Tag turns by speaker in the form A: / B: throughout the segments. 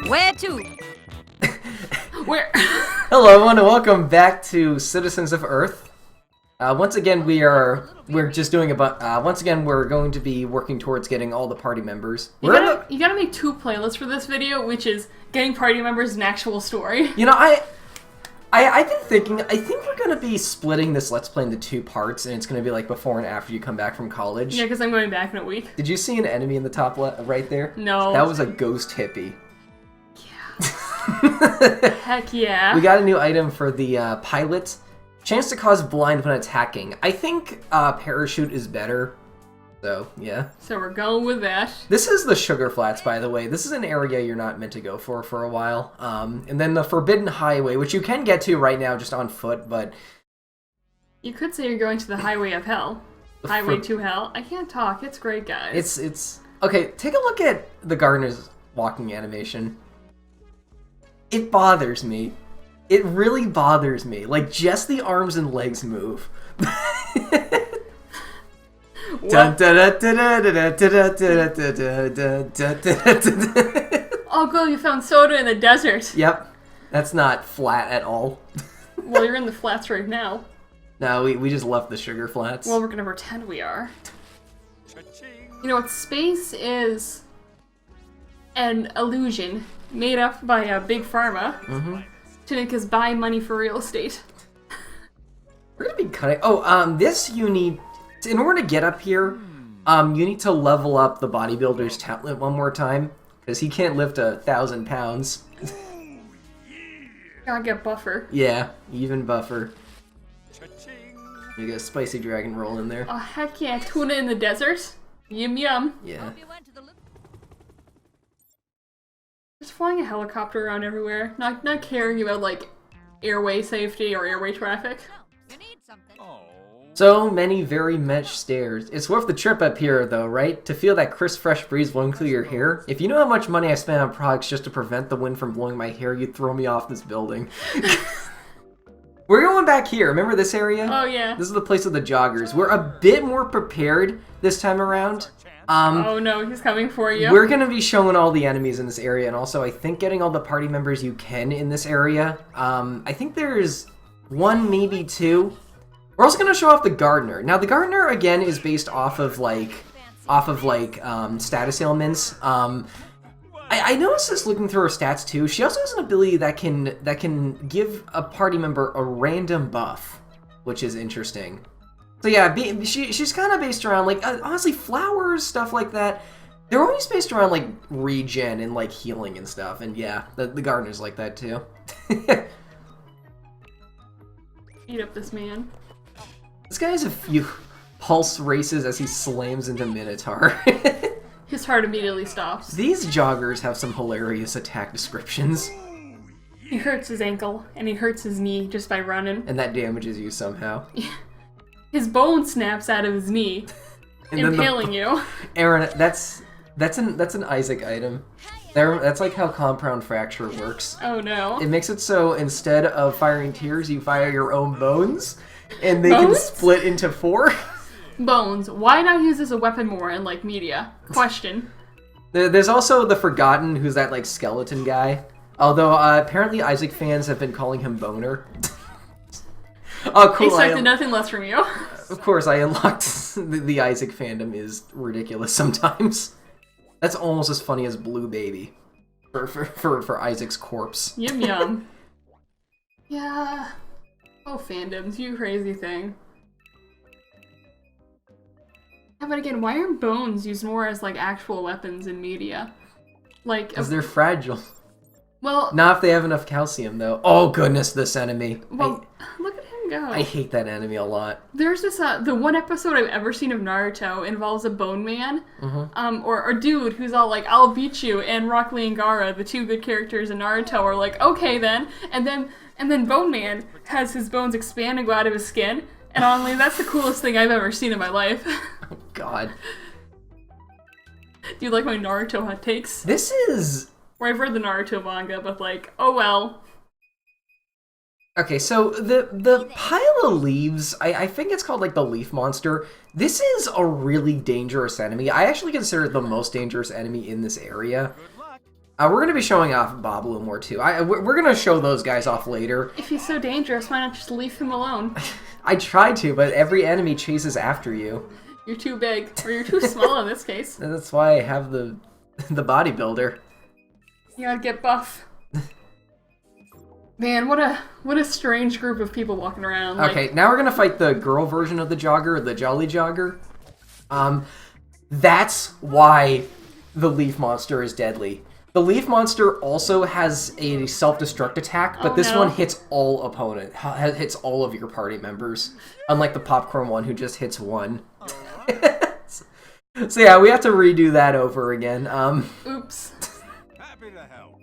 A: Where to?
B: Where?
C: Hello everyone and welcome back to Citizens of Earth. Once again we're just doing once again we're going to be working towards getting all the party members.
B: You gotta make two playlists for this video, which is getting party members and actual story.
C: You know, I've been thinking, I think we're going to be splitting this Let's Play into two parts, and it's going to be like before and after you come back from college.
B: Yeah, because I'm going back in a week.
C: Did you see an enemy in the top right there?
B: No.
C: That was a ghost hippie.
B: Yeah. Heck yeah.
C: We got a new item for the pilot. Chance to cause blind when attacking. I think parachute is better. So, yeah.
B: So we're going with that.
C: This is the Sugar Flats, by the way. This is an area you're not meant to go for a while. And then the Forbidden Highway, which you can get to right now just on foot, but...
B: You could say you're going to the Highway of Hell. Highway to Hell. I can't talk. It's great, guys.
C: It's... Okay, take a look at the gardener's walking animation. It bothers me. It really bothers me. Like, just the arms and legs move.
B: Oh, good, you found soda in the desert.
C: Yep. That's not flat at all.
B: Well, you're in the flats right now.
C: No, we just left the Sugar Flats.
B: Well, we're gonna pretend we are. You know what? Space is an illusion made up by Big Pharma to make us buy money for real estate.
C: We're gonna be cutting... Oh, this you need... In order to get up here, you need to level up the bodybuilder's talent one more time, because he can't lift 1,000 pounds.
B: Gotta get buffer.
C: Yeah, even buffer. You got a spicy dragon roll in there.
B: Oh, heck yeah. Tuna in the desert. Yum yum.
C: Yeah.
B: Just flying a helicopter around everywhere. Not caring about, like, airway safety or airway traffic.
C: So many very meshed stairs. It's worth the trip up here, though, right? To feel that crisp, fresh breeze blowing through your hair. If you know how much money I spend on products just to prevent the wind from blowing my hair, you'd throw me off this building. We're going back here. Remember this area?
B: Oh, yeah.
C: This is the place of the joggers. We're a bit more prepared this time around.
B: Oh no, he's coming for you.
C: We're going to be showing all the enemies in this area, and also I think getting all the party members you can in this area. I think there's one, maybe two. We're also going to show off the gardener. Now, the gardener, again, is based off of status ailments. I noticed this looking through her stats, too. She also has an ability that can give a party member a random buff, which is interesting. So, yeah, she's kind of based around, like, honestly, flowers, stuff like that. They're always based around, like, regen and, like, healing and stuff. And, yeah, the gardener's like that, too.
B: Eat up this man.
C: This guy has a few pulse races as he slams into Minotaur.
B: His heart immediately stops.
C: These joggers have some hilarious attack descriptions.
B: He hurts his ankle, and he hurts his knee just by running.
C: And that damages you somehow.
B: His bone snaps out of his knee, impaling you.
C: Aaron, that's an Isaac item. That's like how compound fracture works.
B: Oh no.
C: It makes it so instead of firing tears, you fire your own bones. And they can split into 4.
B: Bones. Why not use this as a weapon more in, like, media? Question.
C: There's also the Forgotten, who's that, like, skeleton guy. Although, apparently Isaac fans have been calling him Boner. Oh, cool.
B: Expected nothing less from you.
C: Of course, I unlocked the Isaac fandom is ridiculous sometimes. That's almost as funny as Blue Baby. For Isaac's corpse.
B: Yum yum. Yeah. Oh, fandoms, you crazy thing. Yeah, but again, why aren't bones used more as, like, actual weapons in media? Like...
C: Because they're fragile.
B: Well...
C: Not if they have enough calcium, though. Oh, goodness, this enemy.
B: Well, look at him go.
C: I hate that enemy a lot.
B: There's this, the one episode I've ever seen of Naruto involves a bone man. Or a dude who's all like, I'll beat you, and Rock Lee and Gaara, the two good characters in Naruto, are like, okay then. And then Bone Man has his bones expand and go out of his skin. And honestly, that's the coolest thing I've ever seen in my life.
C: Oh, God.
B: Do you like my Naruto hot takes?
C: This is...
B: Or I've read the Naruto manga, but like, oh well.
C: Okay, so the pile of leaves, I think it's called, like, the leaf monster. This is a really dangerous enemy. I actually consider it the most dangerous enemy in this area. We're gonna be showing off Bob a little more too. We're gonna show those guys off later.
B: If he's so dangerous, why not just leave him alone?
C: I tried to, but every enemy chases after you.
B: You're too big, or you're too small in this case.
C: And that's why I have the bodybuilder.
B: You gotta get buff. Man, what a strange group of people walking around. Like...
C: Okay, now we're gonna fight the girl version of the jogger, the Jolly Jogger. That's why the Leaf Monster is deadly. The Leaf Monster also has a self-destruct attack, but this one hits all hits all of your party members, unlike the Popcorn one who just hits one. So yeah, we have to redo that over again.
B: Oops.
A: Happy to help.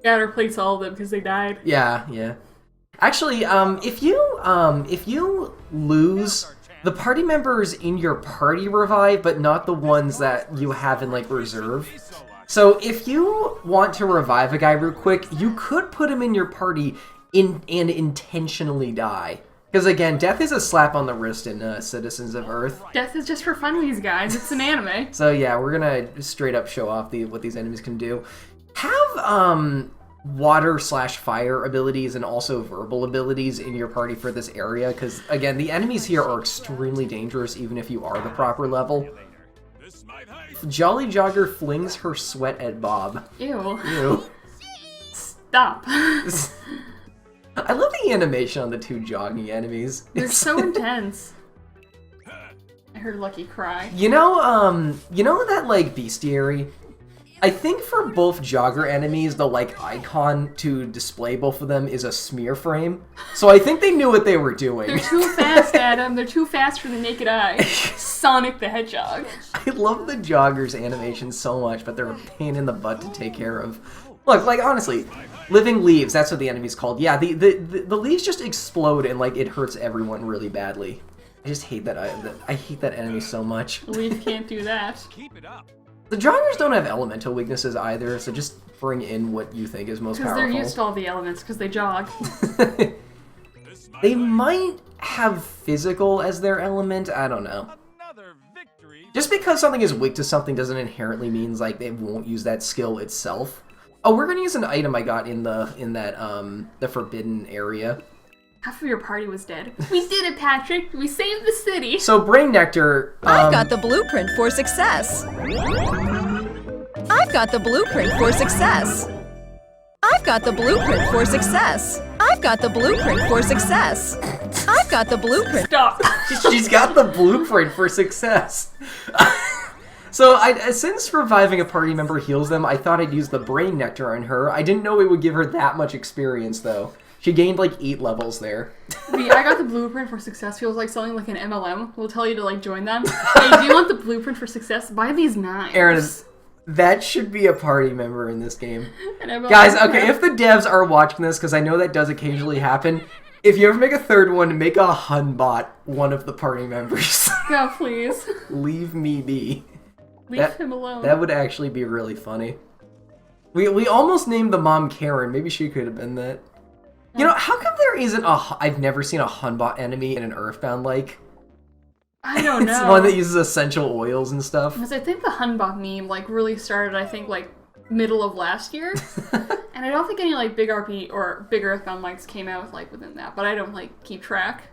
B: Gotta replace all of them because they died.
C: Yeah. Actually, if you lose, the party members in your party revive, but not the ones that you have in, like, reserve. So if you want to revive a guy real quick, you could put him in your party and intentionally die. Because, again, death is a slap on the wrist in Citizens of Earth.
B: Death is just for fun with these guys. It's an anime.
C: So, yeah, we're gonna straight up show off what these enemies can do. Have, water/fire abilities and also verbal abilities in your party for this area, because, again, the enemies here are extremely dangerous even if you are the proper level. Jolly Jogger flings her sweat at Bob.
B: Ew. Stop.
C: I love the animation on the two jogging enemies.
B: They're so intense. I heard Lucky cry.
C: You know that, like, bestiary? I think for both jogger enemies, the, like, icon to display both of them is a smear frame. So I think they knew what they were doing.
B: They're too fast, Adam. They're too fast for the naked eye. Sonic the Hedgehog.
C: I love the joggers animation so much, but they're a pain in the butt to take care of. Look, like, honestly, living leaves, that's what the enemy's called. Yeah, the leaves just explode and, like, it hurts everyone really badly. I just hate that. I hate that enemy so much.
B: The leaf can't do that.
A: Keep it up.
C: The joggers don't have elemental weaknesses either, so just bring in what you think is most powerful.
B: Because they're used to all the elements, because they jog.
C: They might have physical as their element, I don't know.
A: Another victory.
C: Just because something is weak to something doesn't inherently mean, like, they won't use that skill itself. Oh, we're gonna use an item I got in the forbidden area.
B: Half of your party was dead. We did it, Patrick! We saved the city!
C: So, Brain Nectar...
D: I've got the blueprint for success! I've got the blueprint for success! I've got the blueprint for success! I've got the blueprint for success! I've got the blueprint...
B: Stop!
C: She's got the blueprint for success! So, since reviving a party member heals them, I thought I'd use the Brain Nectar on her. I didn't know it would give her that much experience, though. She gained, like, 8 levels there.
B: I got the blueprint for success. Feels like something like an MLM. We'll tell you to, like, join them. Hey, do you want the blueprint for success? Buy these knives.
C: Aaron, that should be a party member in this game. Guys, okay, if the devs are watching this, because I know that does occasionally happen, if you ever make a third one, make a Hunbot one of the party members.
B: Yeah, please.
C: Leave me be.
B: Leave him alone.
C: That would actually be really funny. We almost named the mom Karen. Maybe she could have been that. You know, how come there isn't I've never seen a Hunbot enemy in an Earthbound-like?
B: I don't know.
C: It's one that uses essential oils and stuff.
B: Because I think the Hunbot meme, like, really started, I think, like, middle of last year. And I don't think any, like, big RP or big Earthbound-likes came out, like, within that. But I don't, like, keep track.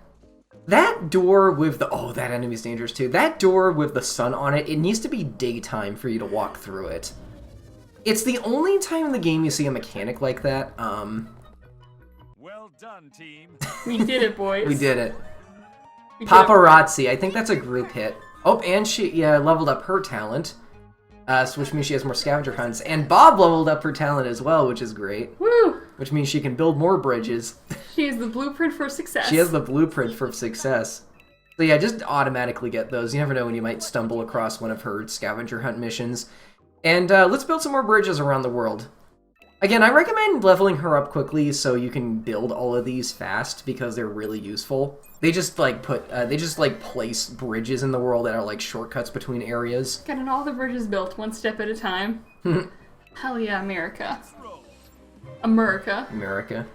C: That door with the... Oh, that enemy's dangerous, too. That door with the sun on it, it needs to be daytime for you to walk through it. It's the only time in the game you see a mechanic like that.
A: Well done, team.
B: We did it, boys.
C: We did it.
B: We did it.
C: Paparazzi. I think that's a group hit. Oh, and she leveled up her talent. Which means she has more scavenger hunts. And Bob leveled up her talent as well, which is great.
B: Woo!
C: Which means she can build more bridges.
B: She has the blueprint for success.
C: She has the blueprint for success. So yeah, just automatically get those. You never know when you might stumble across one of her scavenger hunt missions. And let's build some more bridges around the world. Again, I recommend leveling her up quickly so you can build all of these fast because they're really useful. They just like place bridges in the world that are like shortcuts between areas.
B: Getting all the bridges built one step at a time. Hell yeah, America. America.
C: America.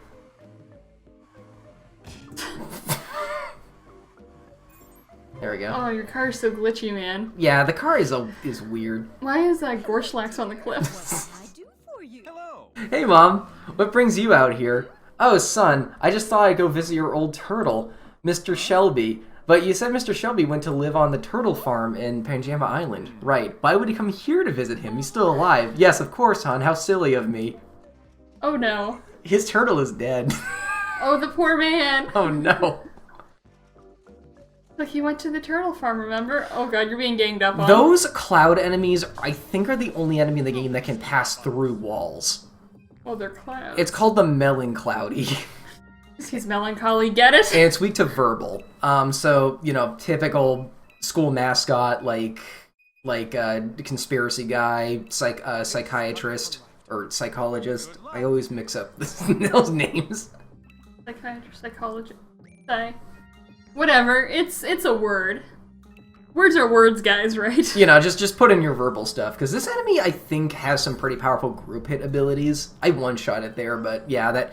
C: There we go.
B: Oh, your car's so glitchy, man.
C: Yeah, the car is weird.
B: Why is that Gorshlax on the cliff?
A: Hello.
C: Hey, Mom. What brings you out here? Oh, son, I just thought I'd go visit your old turtle, Mr. Shelby. But you said Mr. Shelby went to live on the turtle farm in Panjama Island. Right. Why would he come here to visit him? He's still alive. Yes, of course, hon. How silly of me.
B: Oh no.
C: His turtle is dead.
B: Oh, the poor man.
C: Oh, no.
B: Look, he went to the turtle farm, remember? Oh god, you're being ganged up on.
C: Those cloud enemies, I think, are the only enemy in the game that can pass through walls.
B: Oh, they're clouds.
C: It's called the Melon Cloudy.
B: He's melancholy, get it?
C: And it's weak to verbal. So, you know, typical school mascot, like conspiracy guy, psychiatrist, or psychologist. I always mix up those names.
B: Psychiatrist, psychologist, whatever. It's a word. Words are words, guys, right?
C: You know, just put in your verbal stuff, because this enemy, I think, has some pretty powerful group hit abilities. I one-shot it there, but yeah, that...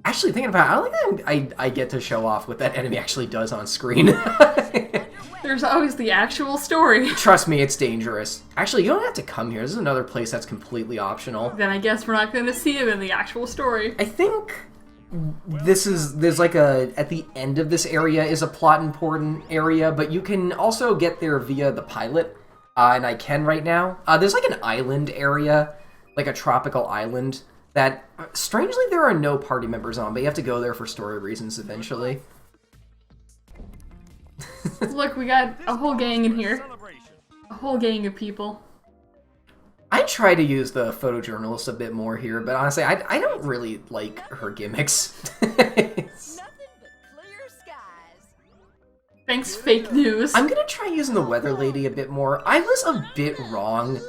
C: Actually, thinking about it, I don't think I get to show off what that enemy actually does on screen.
B: There's always the actual story.
C: Trust me, it's dangerous. Actually, you don't have to come here. This is another place that's completely optional.
B: Then I guess we're not going to see him in the actual story.
C: I think there's like at the end of this area is a plot important area, but you can also get there via the pilot, and I can right now. There's like an island area, like a tropical island, that, strangely, there are no party members on, but you have to go there for story reasons eventually.
B: Look, we got a whole gang in here. A whole gang of people.
C: I try to use the photojournalist a bit more here, but honestly, I don't really like her gimmicks.
B: Thanks, fake news.
C: I'm gonna try using the weather lady a bit more. I was a bit wrong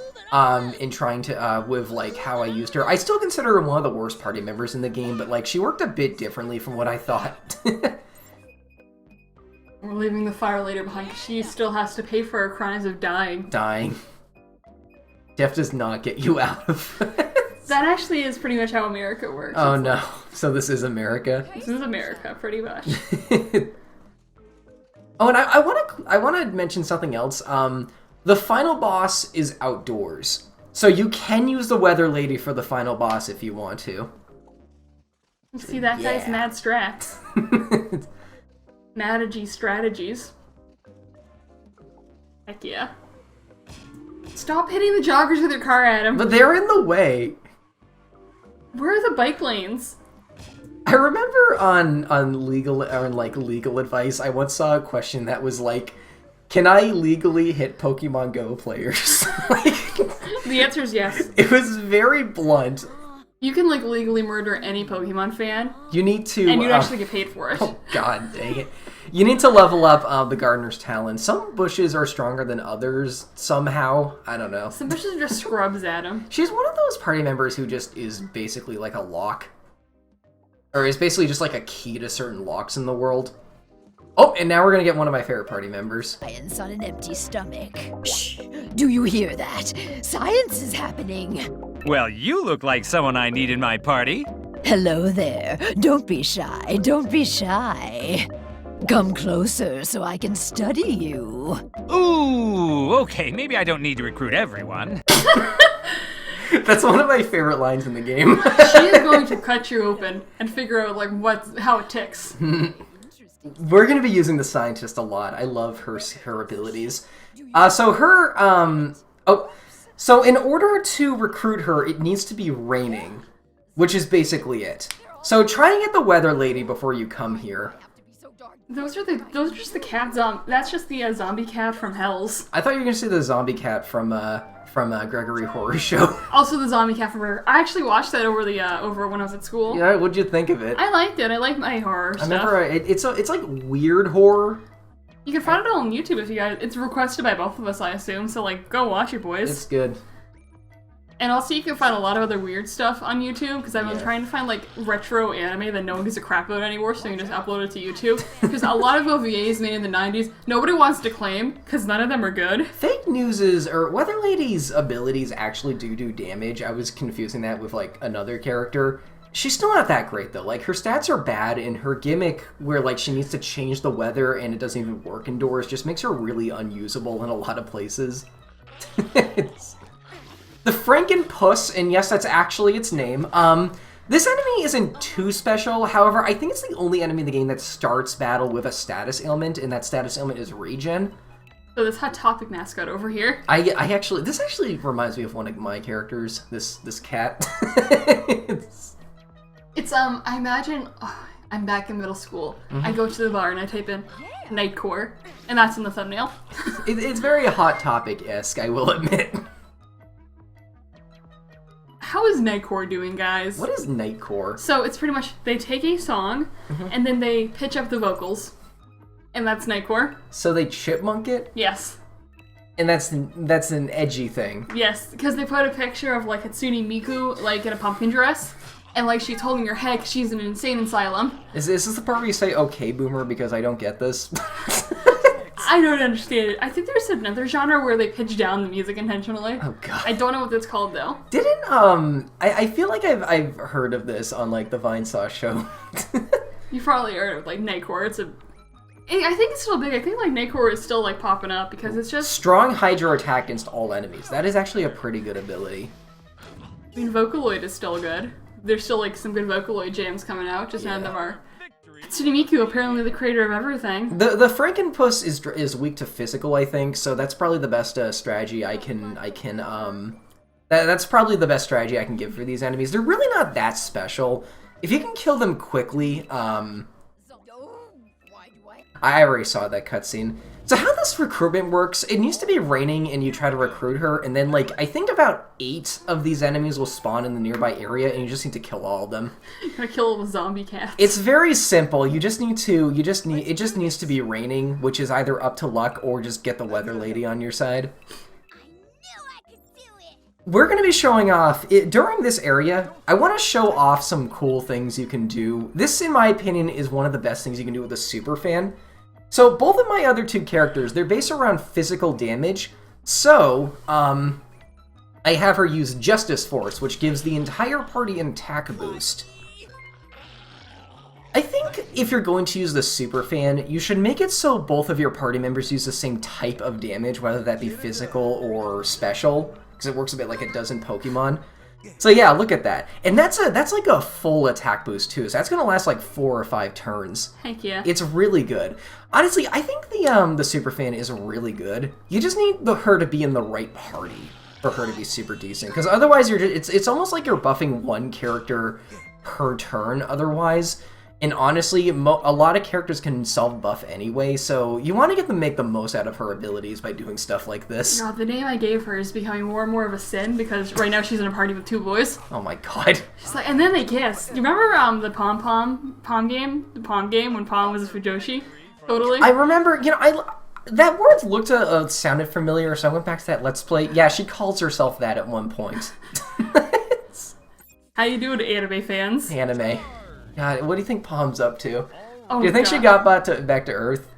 C: in trying to, with, like, how I used her. I still consider her one of the worst party members in the game, but, like, she worked a bit differently from what I thought.
B: We're leaving the fire later behind because she still has to pay for her crimes of dying.
C: Dying. Death does not get you out of
B: That actually is pretty much how America works.
C: Oh,
B: it's
C: no.
B: like,
C: So this is America?
B: this is America, pretty much.
C: Oh, and I want to mention something else. The final boss is outdoors, so you can use the weather lady for the final boss if you want to.
B: See, that guy's mad strats. Madagy strategies. Heck yeah. Stop hitting the joggers with your car, Adam.
C: But they're in the way.
B: Where are the bike lanes?
C: I remember on legal advice, I once saw a question that was like, "Can I legally hit Pokemon Go players?" Like,
B: The answer is yes.
C: it was very blunt.
B: You can, like, legally murder any Pokemon fan,
C: You need to,
B: and you'd actually get paid for it.
C: oh god dang it! You need to level up the gardener's talent. Some bushes are stronger than others somehow. I don't know.
B: Some bitches are just scrubs at him.
C: She's one of those party members who just is basically like a lock. Or is basically just like a key to certain locks in the world. Oh, and now we're gonna get one of my favorite party members.
E: Science on an empty stomach. Shh! Do you hear that? Science is happening.
A: Well, you look like someone I need in my party.
E: Hello there. Don't be shy. Don't be shy. Come closer so I can study you.
A: Ooh, okay, maybe I don't need to recruit everyone.
C: That's one of my favorite lines in the game.
B: She is going to cut you open and figure out, like, how it ticks.
C: We're gonna be using the scientist a lot. I love her abilities. So in order to recruit her, it needs to be raining, which is basically it. So try and get the weather lady before you come here.
B: Those are just the cat that's just the zombie cat from Hells.
C: I thought you were gonna say the zombie cat from Gregory Horror Show.
B: Also the zombie cat from Burger. I actually watched that over when I was at school.
C: Yeah, what'd you think of it?
B: I liked it. I like my horror stuff.
C: I remember it's like weird horror.
B: You can find it all on YouTube if you guys. It's requested by both of us, I assume. So like, go watch it, boys.
C: It's good.
B: And also, you can find a lot of other weird stuff on YouTube, because I've been trying to find, like, retro anime that no one gives a crap about anymore, so you can just upload it to YouTube. Because a lot of OVAs made in the 90s, nobody wants to claim, because none of them are good.
C: Fake news or Weather Lady's abilities actually do damage. I was confusing that with, like, another character. She's still not that great, though. Like, her stats are bad, and her gimmick, where, like, she needs to change the weather and it doesn't even work indoors, just makes her really unusable in a lot of places. The Frankenpuss, and yes, that's actually its name. This enemy isn't too special. However, I think it's the only enemy in the game that starts battle with a status ailment, and that status ailment is regen.
B: So this Hot Topic mascot over here.
C: This actually reminds me of one of my characters. This cat. It's
B: I imagine I'm back in middle school. I go to the bar and I type in Nightcore, and that's in the thumbnail.
C: it's very Hot Topic-esque, I will admit.
B: How is Nightcore doing, guys?
C: What is Nightcore?
B: So it's pretty much they take a song and then they pitch up the vocals, and that's Nightcore.
C: So they chipmunk it?
B: Yes.
C: And that's an edgy thing.
B: Yes, because they put a picture of like Hatsune Miku like in a pumpkin dress, and like she's holding her head 'cause she's in an insane asylum.
C: Is this the part where you say "Okay, boomer" because I don't get this?
B: I don't understand it. I think there's another genre where they pitch down the music intentionally.
C: Oh god.
B: I don't know what that's called though.
C: Didn't I feel like I've heard of this on like the Vine Sauce show.
B: You've probably heard of like Nightcore. I think it's still big. I think like Nightcore is still like popping up because it's just
C: strong hydro attack against all enemies. That is actually a pretty good ability.
B: I mean, Vocaloid is still good. There's still like some good Vocaloid jams coming out. Just none of them are. Hatsune Miku, apparently the creator of everything.
C: The Frankenpuss is weak to physical, I think. So that's probably the best strategy I can that's probably the best strategy I can give for these enemies. They're really not that special. If you can kill them quickly, I already saw that cutscene. So how this recruitment works, it needs to be raining and you try to recruit her, and then like, I think about 8 of these enemies will spawn in the nearby area and you just need to kill all of them.
B: You gotta kill all the zombie cats.
C: It's very simple. It just needs to be raining, which is either up to luck or just get the weather lady on your side. We're going to be showing off, during this area, I want to show off some cool things you can do. This, in my opinion, is one of the best things you can do with a super fan. So, both of my other 2 characters, they're based around physical damage. So, I have her use Justice Force, which gives the entire party an attack boost. I think if you're going to use the super fan, you should make it so both of your party members use the same type of damage, whether that be physical or special, because it works a bit like a dozen Pokemon. So yeah, look at that. And that's like a full attack boost too, so that's gonna last like 4 or 5 turns.
B: Heck yeah.
C: It's really good. Honestly, I think the super fan is really good. You just need her to be in the right party for her to be super decent, because otherwise it's almost like you're buffing one character per turn otherwise. And honestly, a lot of characters can self-buff anyway, so you want to make the most out of her abilities by doing stuff like this.
B: God, the name I gave her is becoming more and more of a sin, because right now she's in a party with 2 boys.
C: Oh my god.
B: She's like, and then they kiss. You remember the Pom game? The Pom game when Pom was a Fujoshi? Totally.
C: I remember, that word sounded familiar, so I went back to that Let's Play. Yeah, she calls herself that at one point.
B: How you doing, anime fans?
C: Anime. God, what do you think Pom's up to?
B: Oh,
C: do you think she got back to Earth?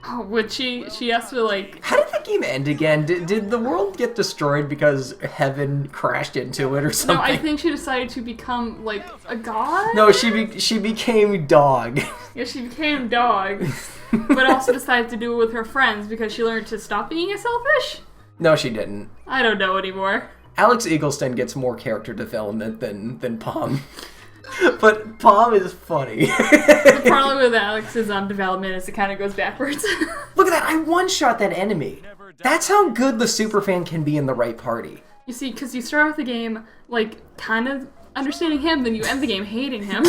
B: Oh, would she has to, like...
C: How did the game end again? Did the world get destroyed because heaven crashed into it or something?
B: No, I think she decided to become, like, a god?
C: No, she became dog.
B: Yeah, she became dog. But also decided to do it with her friends because she learned to stop being selfish?
C: No, she didn't.
B: I don't know anymore.
C: Alex Eagleston gets more character development than Pom. But Pom is funny.
B: The problem with Alex's development is it kind of goes backwards.
C: Look at that, I one-shot that enemy. That's how good the superfan can be in the right party.
B: You see, because you start with the game, like, kind of understanding him, then you end the game hating him.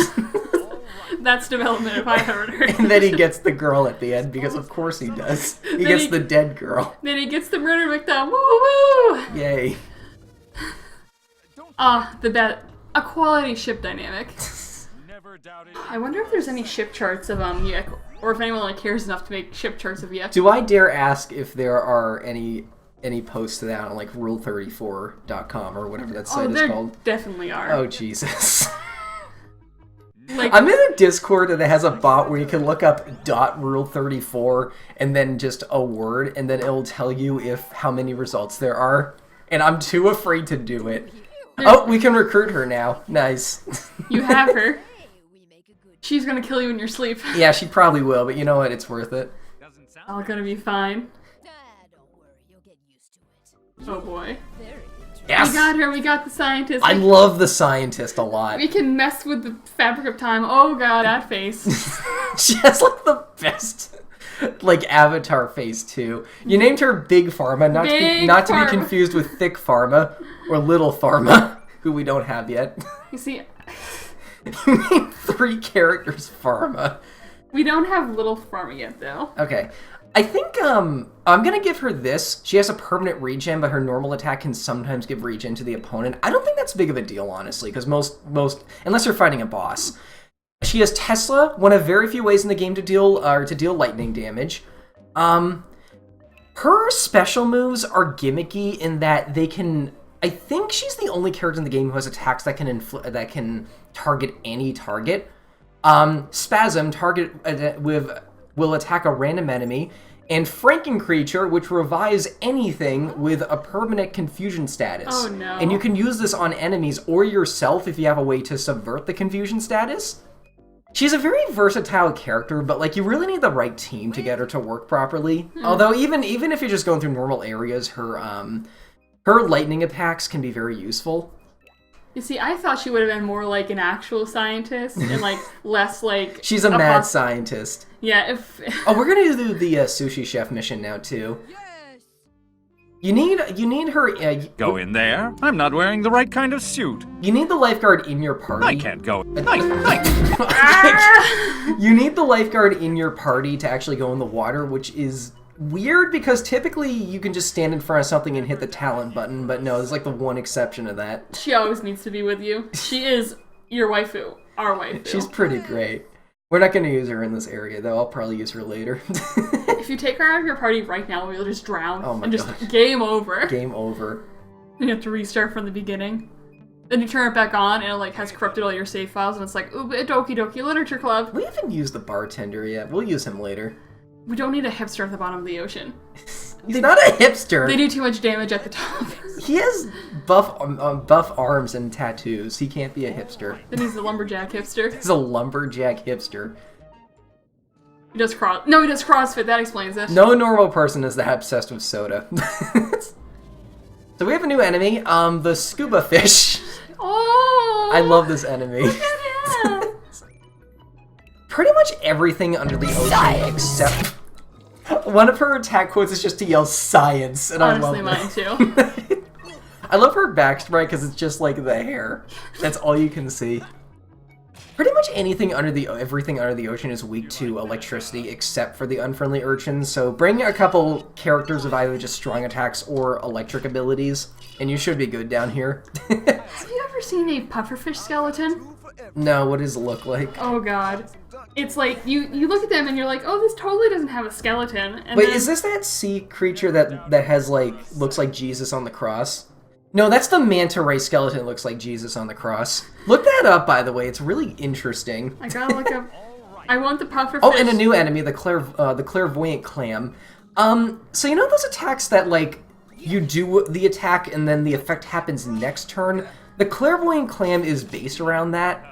B: That's development if I've ever heard.
C: And then he gets the girl at the end, because of course he does. He gets the dead girl.
B: Then he gets the murder victim. Woo-woo-woo!
C: Yay.
B: A quality ship dynamic. I wonder if there's any ship charts of Yek, or if anyone cares enough to make ship charts of Yek.
C: Do I dare ask if there are any posts to that on like rule34.com or whatever that site is called?
B: There definitely are.
C: Oh Jesus.
B: Like,
C: I'm in a Discord that has a bot where you can look up .rule34 and then just a word, and then it'll tell you how many results there are. And I'm too afraid to do it. Oh, we can recruit her now. Nice.
B: You have her. She's gonna kill you in your sleep.
C: Yeah, she probably will, but you know what? It's worth it.
B: All gonna be fine.
E: Don't worry, you'll get used to it.
B: Oh boy.
E: Very interesting.
C: Yes!
B: We got her. We got the scientist.
C: I love the scientist a lot.
B: We can mess with the fabric of time. Oh god, that face.
C: She has like the best like avatar face too. You named her Big Pharma, not to be confused with Thick Pharma or Little Pharma, who we don't have yet.
B: You see,
C: You named 3 characters Pharma.
B: we don't have Little Pharma yet, though.
C: Okay. I think I'm gonna give her this. She has a permanent regen, but her normal attack can sometimes give regen to the opponent. I don't think that's big of a deal, honestly, because most unless you're fighting a boss. She has Tesla, one of very few ways in the game to deal lightning damage. Her special moves are gimmicky in that they can. I think she's the only character in the game who has attacks that can target any target. Spasm will attack a random enemy, and Franken Creature, which revives anything with a permanent confusion status.
B: Oh no.
C: And you can use this on enemies or yourself if you have a way to subvert the confusion status. She's a very versatile character, but like you really need the right team to get her to work properly. Although even if you're just going through normal areas, her lightning attacks can be very useful.
B: You see, I thought she would have been more like an actual scientist and like less like.
C: She's a mad scientist.
B: Yeah, if.
C: Oh, we're gonna do the sushi chef mission now too. You need her.
A: Go in there. I'm not wearing the right kind of suit.
C: You need the lifeguard in your party.
A: I can't go.
C: You need the lifeguard in your party to actually go in the water, which is weird because typically you can just stand in front of something and hit the talent button, but no, there's like the one exception to that.
B: She always needs to be with you. She is your waifu, our waifu.
C: She's pretty great. We're not going to use her in this area, though. I'll probably use her later.
B: If you take her out of your party right now, we'll just drown.
C: Oh my
B: and just
C: gosh.
B: game over.
C: Game over.
B: You have to restart from the beginning. Then you turn it back on, and it like has corrupted all your save files, and it's like, ooh, Doki Doki Literature Club.
C: We haven't used the bartender yet. We'll use him later.
B: We don't need a hipster at the bottom of the ocean.
C: He's not a hipster.
B: They do too much damage at the top.
C: He has buff arms and tattoos. He can't be a hipster.
B: Then he's a lumberjack hipster.
C: He's a lumberjack hipster.
B: He does CrossFit. That explains it.
C: No normal person is that obsessed with soda. So we have a new enemy, the scuba fish.
B: Oh!
C: I love this enemy.
B: Look at him!
C: Pretty much everything under the ocean except one of her attack quotes is just to yell science, and
B: Honestly,
C: I love
B: mine
C: that.
B: too.
C: I love her backstrike because it's just like the hair. That's all you can see. Pretty much everything under the ocean is weak to electricity except for the unfriendly urchins, so bring a couple characters with either just strong attacks or electric abilities, and you should be good down here.
B: Have you ever seen a pufferfish skeleton?
C: No, what does it look like?
B: Oh god. It's like, you look at them and you're like, oh, this totally doesn't have a skeleton. And
C: Wait,
B: then,
C: is this that sea creature that has like, looks like Jesus on the cross? No, that's the manta ray skeleton that looks like Jesus on the cross. Look that up, by the way. It's really interesting.
B: I gotta look up. I want the pufferfish.
C: Oh, and a new enemy, the clairvoyant clam. So you know those attacks that like you do the attack and then the effect happens next turn? The clairvoyant clam is based around that.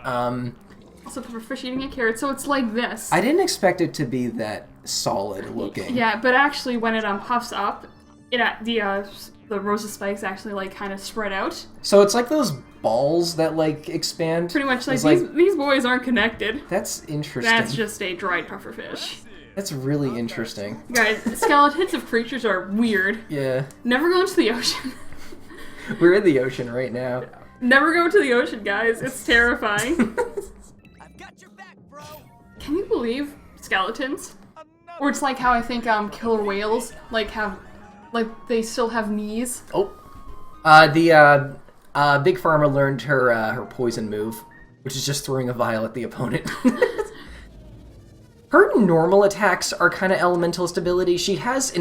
B: Also, pufferfish eating a carrot, so it's like this.
C: I didn't expect it to be that solid looking.
B: Yeah, but actually, when it puffs up, the rows of spikes actually like kind of spread out.
C: So it's like those balls that like expand.
B: Pretty much like,
C: It's
B: these boys aren't connected.
C: That's interesting.
B: That's just a dried pufferfish.
C: That's really interesting.
B: Guys, skeletons of creatures are weird.
C: Yeah.
B: Never go into the ocean.
C: We're in the ocean right now.
B: Never go to the ocean, guys. It's terrifying. Can you believe skeletons? Or it's like how I think killer whales they still have knees.
C: Oh. The Big Pharma learned her poison move, which is just throwing a vial at the opponent. Her normal attacks are kind of elementalist ability. She has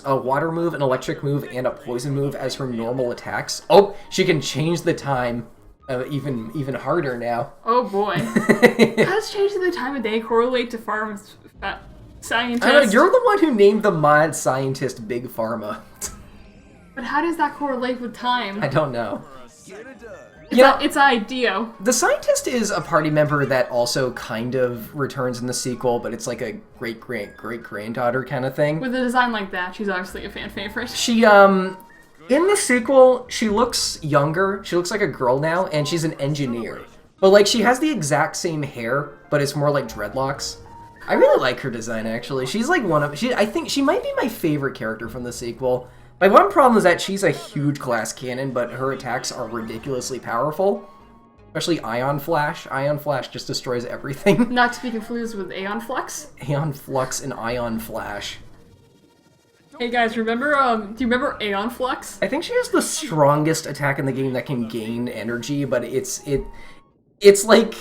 C: a water move, an electric move, and a poison move as her normal attacks. Oh, she can change the time even harder now.
B: Oh boy. How does changing the time of day correlate to farms scientists?
C: I know, you're the one who named the mod scientist Big Pharma.
B: But how does that correlate with time?
C: I don't know.
B: It's idea.
C: The scientist is a party member that also kind of returns in the sequel, but it's like a great-granddaughter kind of thing.
B: With a design like that, she's obviously a fan favorite.
C: She, In the sequel, she looks younger. She looks like a girl now, and she's an engineer. But, like, she has the exact same hair, but it's more like dreadlocks. I really like her design, actually. She's, like, I think she might be my favorite character from the sequel. My one problem is that she's a huge glass cannon, but her attacks are ridiculously powerful. Especially Ion Flash. Ion Flash just destroys everything.
B: Not to be confused with Aeon Flux.
C: Aeon Flux and Ion Flash.
B: Hey guys, remember, do you remember Aeon Flux?
C: I think she has the strongest attack in the game that can gain energy, but it's like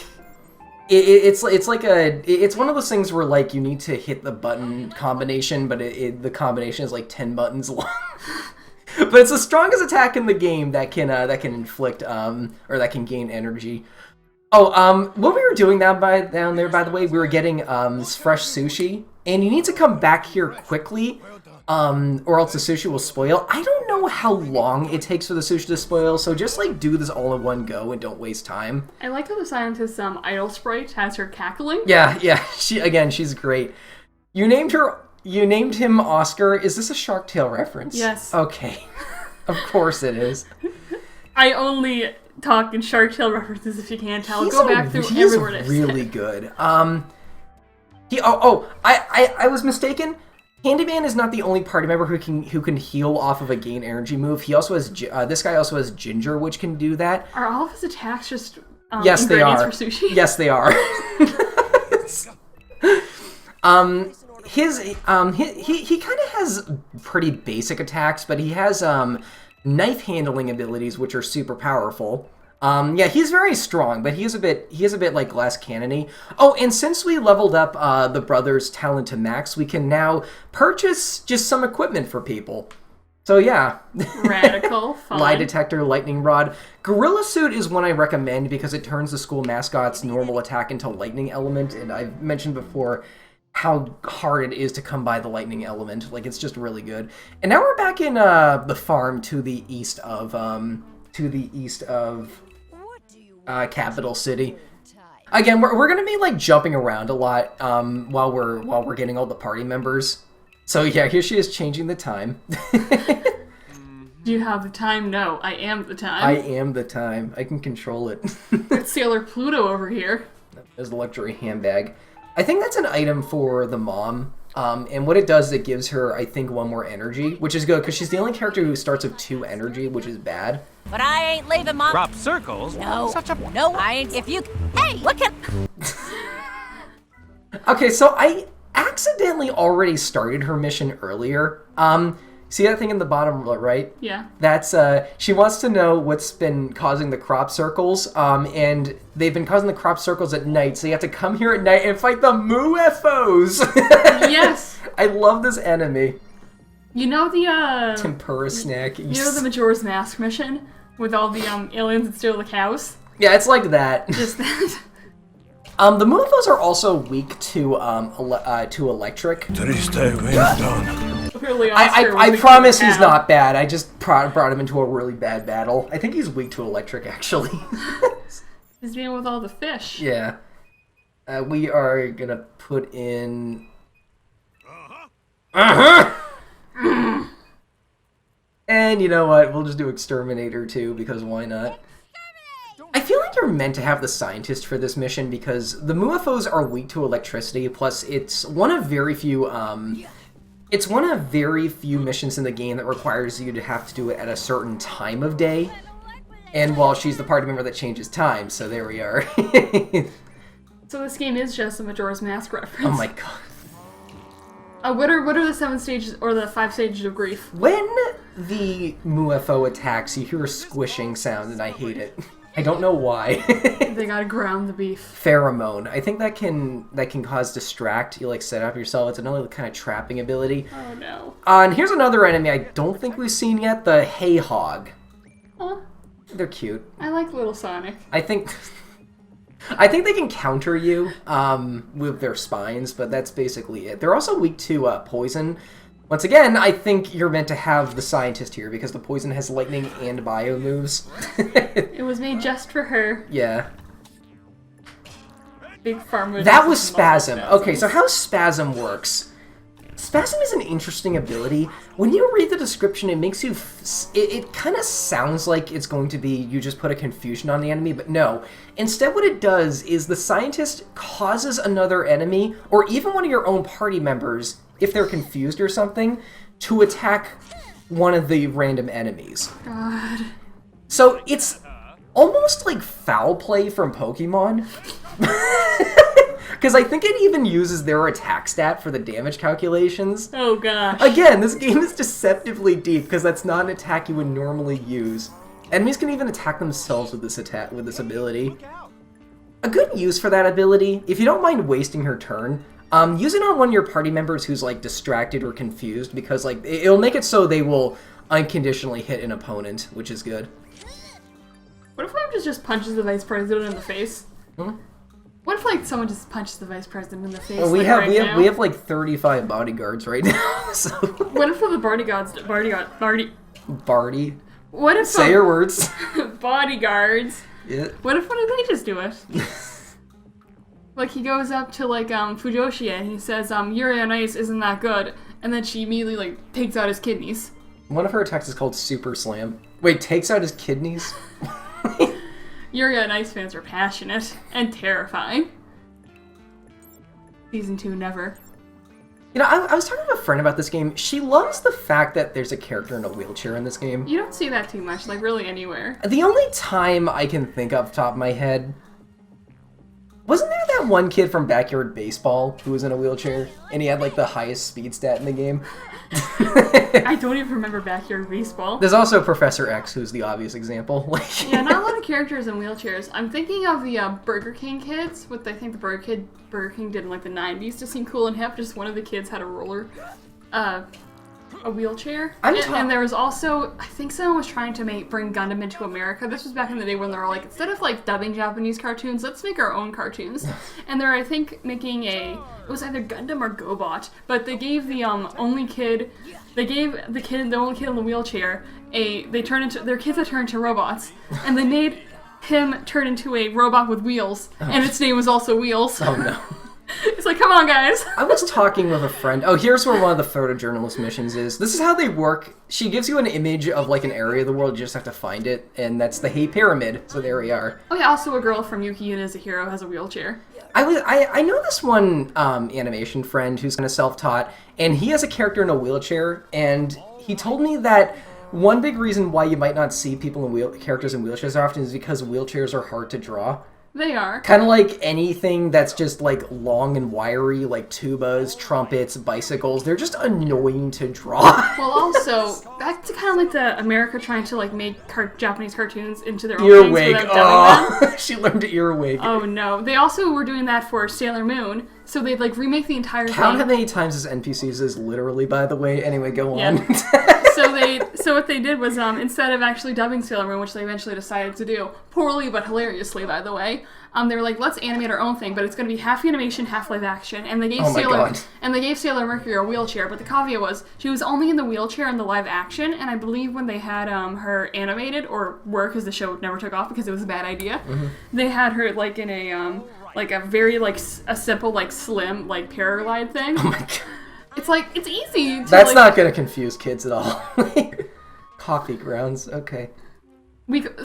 C: one of those things where like you need to hit the button combination, but the combination is like 10 buttons long. But it's the strongest attack in the game that can inflict or that can gain energy. Oh, what we were doing down there, by the way, we were getting fresh sushi, and you need to come back here quickly. Or else the sushi will spoil. I don't know how long it takes for the sushi to spoil, so just like do this all in one go and don't waste time.
B: I like how the scientist's idol sprite has her cackling.
C: Yeah, she's great. You named him Oscar. Is this a Shark Tale reference?
B: Yes.
C: Okay. Of course it is.
B: I only talk in Shark Tale references if you can't tell. Go back through every word I've said.
C: He's really good. I was mistaken. Handyman is not the only party member who can heal off of a gain energy move. He also has this guy also has Ginger, which can do that.
B: Are all of his attacks just
C: yes, they are.
B: for sushi?
C: Yes, they are. He kind of has pretty basic attacks, but he has knife handling abilities which are super powerful. Yeah, he's very strong, but he is a bit like glass cannony. Oh, and since we leveled up the brothers' talent to max, we can now purchase just some equipment for people. So yeah.
B: Radical, fun.
C: Lie detector, lightning rod. Gorilla suit is one I recommend because it turns the school mascot's normal attack into lightning element, and I've mentioned before how hard it is to come by the lightning element. Like, it's just really good. And now we're back in the farm to the east of Capital City. Again, we're gonna be like jumping around a lot while we're getting all the party members. So yeah, here she is changing the time.
B: Do you have the time? No, I am the time.
C: I am the time. I can control it.
B: It's Sailor Pluto over here.
C: There's the luxury handbag. I think that's an item for the mom. And what it does is it gives her, I think, 1 more energy, which is good because she's the only character who starts with 2 energy, which is bad.
F: But I ain't leaving, Mom.
A: Crop circles?
F: No.
A: Such a...
F: No, I ain't. If you... Hey, what can...
C: Okay, so I accidentally already started her mission earlier. See that thing in the bottom right?
B: Yeah.
C: That's, she wants to know what's been causing the crop circles, and they've been causing the crop circles at night, so you have to come here at night and fight the Moo-FOs!
B: Yes!
C: I love this enemy.
B: You know the,
C: Tempura snack.
B: You know the Majora's Mask mission? With all the, aliens that steal the cows?
C: Yeah, it's like that.
B: Just that.
C: The Moo-FOs are also weak to electric.
B: Apparently
C: I promise he's not bad. I just brought him into a really bad battle. I think he's weak to electric, actually.
B: He's dealing with all the fish.
C: Yeah. We are gonna put in... And you know what? We'll just do Exterminator too, because why not? I feel like you're meant to have the scientist for this mission because the Moo-FOs are weak to electricity, plus it's one of very few missions in the game that requires you to have to do it at a certain time of day. And well, she's the party member that changes time, so there we are.
B: So this game is just a Majora's Mask reference.
C: Oh my god.
B: What are the 7 stages, or the 5 stages of grief?
C: When the Moo-FO attacks, you hear a squishing sound, and I hate it. I don't know why.
B: They gotta ground the beef.
C: Pheromone. I think that can cause distract. You like set up yourself. It's another kind of trapping ability.
B: Oh no.
C: And here's another enemy I don't think we've seen yet, the Hay Hog.
B: Huh?
C: They're cute.
B: I like Little Sonic.
C: I think they can counter you with their spines, but that's basically it. They're also weak to poison. Once again, I think you're meant to have the scientist here because the poison has lightning and bio moves.
B: It was made just for her.
C: Yeah.
B: Big Pharma.
C: That was Spasm. Okay, so how Spasm works Spasm is an interesting ability. When you read the description, it makes you... It kind of sounds like it's going to be you just put a confusion on the enemy, but no. Instead, what it does is the scientist causes another enemy, or even one of your own party members, if they're confused or something, to attack one of the random enemies.
B: God.
C: So it's almost like foul play from Pokemon. Because I think it even uses their attack stat for the damage calculations.
B: Oh gosh.
C: Again, this game is deceptively deep because that's not an attack you would normally use. Enemies can even attack themselves with this ability. A good use for that ability, if you don't mind wasting her turn, use it on one of your party members who's like distracted or confused, because like it'll make it so they will unconditionally hit an opponent, which is good.
B: What if one just punches the vice president in the face?
C: Hmm?
B: What if like someone just punches the vice president in the face?
C: Well, we
B: like,
C: have
B: now?
C: we have like 35 bodyguards right now. So
B: What if the bodyguards?
C: Barty.
B: What if
C: Say your words.
B: bodyguards?
C: Yeah.
B: What if one of they just do it? Like he goes up to like Fujoshi and he says Yuri on Ice isn't that good, and then she immediately like takes out his kidneys.
C: One of her attacks is called Super Slam. Wait, takes out his kidneys?
B: Yuri on Ice fans are passionate and terrifying. Season 2 never.
C: You know, I was talking to a friend about this game. She loves the fact that there's a character in a wheelchair in this game.
B: You don't see that too much, like really anywhere.
C: The only time I can think off the top of my head... Wasn't there that one kid from Backyard Baseball who was in a wheelchair? And he had like the highest speed stat in the game?
B: I don't even remember Backyard Baseball.
C: There's also Professor X, who's the obvious example.
B: Yeah, not a lot of characters in wheelchairs. I'm thinking of the Burger King kids, what I think the Burger King did in like the 90s to seem cool and hip. Just one of the kids had a wheelchair. And there was also, I think someone was trying to bring Gundam into America. This was back in the day when they were like, instead of like dubbing Japanese cartoons, let's make our own cartoons. And they're, I think, making it was either Gundam or GoBot, but they gave the only kid in the wheelchair their kids had turned into robots, and they made him turn into a robot with wheels, and its name was also Wheels.
C: Oh no.
B: It's like, come on, guys.
C: I was talking with a friend. Oh, here's where one of the photojournalist missions is. This is how they work. She gives you an image of like an area of the world. You just have to find it, and that's the Hay Pyramid. So there we are.
B: Oh yeah, also a girl from Yuki Yuna's a Hero has a wheelchair.
C: I know this one animation friend who's kind of self-taught, and he has a character in a wheelchair, and he told me that one big reason why you might not see characters in wheelchairs often is because wheelchairs are hard to draw.
B: They are.
C: Kind of like anything that's just like long and wiry, like tubas, trumpets, bicycles. They're just annoying to draw.
B: Well, also, that's kind of like the America trying to like make Japanese cartoons into their own
C: Earwig.
B: things without dubbing them.
C: She learned earwig.
B: Oh no. They also were doing that for Sailor Moon, so they'd like remake the entire thing.
C: Count how many times this NPCs is literally, by the way. Anyway, go on.
B: So what they did was instead of actually dubbing Sailor Moon, which they eventually decided to do, poorly but hilariously, by the way, they were like, let's animate our own thing, but it's going to be half animation, half live action. And they gave Sailor Mercury a wheelchair, but the caveat was she was only in the wheelchair in the live action. And I believe when they had her animated or work, because the show never took off because it was a bad idea, they had her like in a like a very like a simple like slim like paraglide thing.
C: Oh my god.
B: It's like, it's easy to,
C: That's not going to confuse kids at all. Coffee grounds, okay.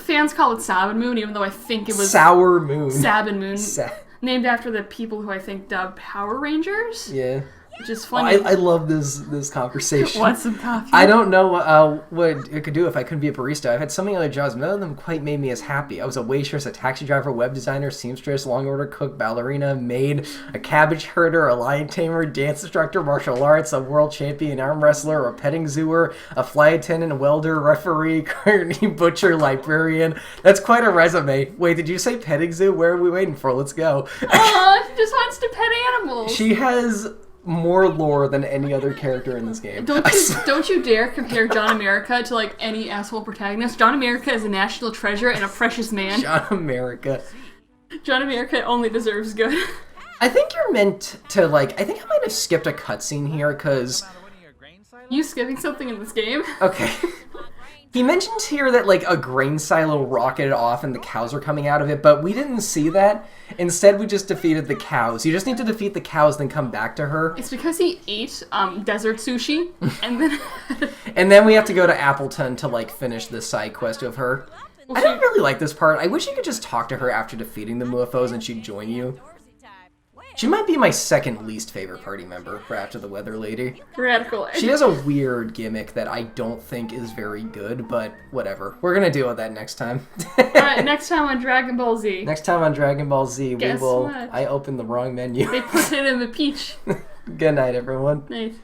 B: Fans call it Sabin Moon, even though I think it was...
C: Sour Moon.
B: Sabin Moon. Named after the people who I think dubbed Power Rangers.
C: Yeah.
B: Which is funny.
C: I love this conversation.
B: Want some coffee?
C: I don't know what it could do if I couldn't be a barista. I've had so many other jobs, none of them quite made me as happy. I was a waitress, a taxi driver, web designer, seamstress, long order cook, ballerina, maid, a cabbage herder, a lion tamer, dance instructor, martial arts, a world champion arm wrestler, a petting zooer, a flight attendant, a welder, referee, carny, butcher, librarian. That's quite a resume. Wait, did you say petting zoo? Where are we waiting for? Let's go.
B: Aw, she just wants to pet animals.
C: She has more lore than any other character in this game.
B: Don't you dare compare John America to like any asshole protagonist. John America is a national treasure and a precious man.
C: John America
B: only deserves good.
C: I think you're meant to like. I think I might have skipped a cutscene here because
B: You skipping something in this game?
C: Okay. He mentions here that like a grain silo rocketed off and the cows are coming out of it, but we didn't see that. Instead, we just defeated the cows. You just need to defeat the cows, then come back to her.
B: It's because he ate desert sushi, and then...
C: And then we have to go to Appleton to, like, finish this side quest of her. I don't really like this part. I wish you could just talk to her after defeating the Muafos and she'd join you. She might be my second least favorite party member for After the Weather Lady.
B: Radical.
C: She has a weird gimmick that I don't think is very good, but whatever. We're gonna deal with that next time.
B: Alright, next time on Dragon Ball Z.
C: Next time on Dragon Ball Z,
B: Guess
C: we will...
B: what?
C: I opened the wrong menu.
B: They put it in the peach.
C: Good night, everyone.
B: Nice.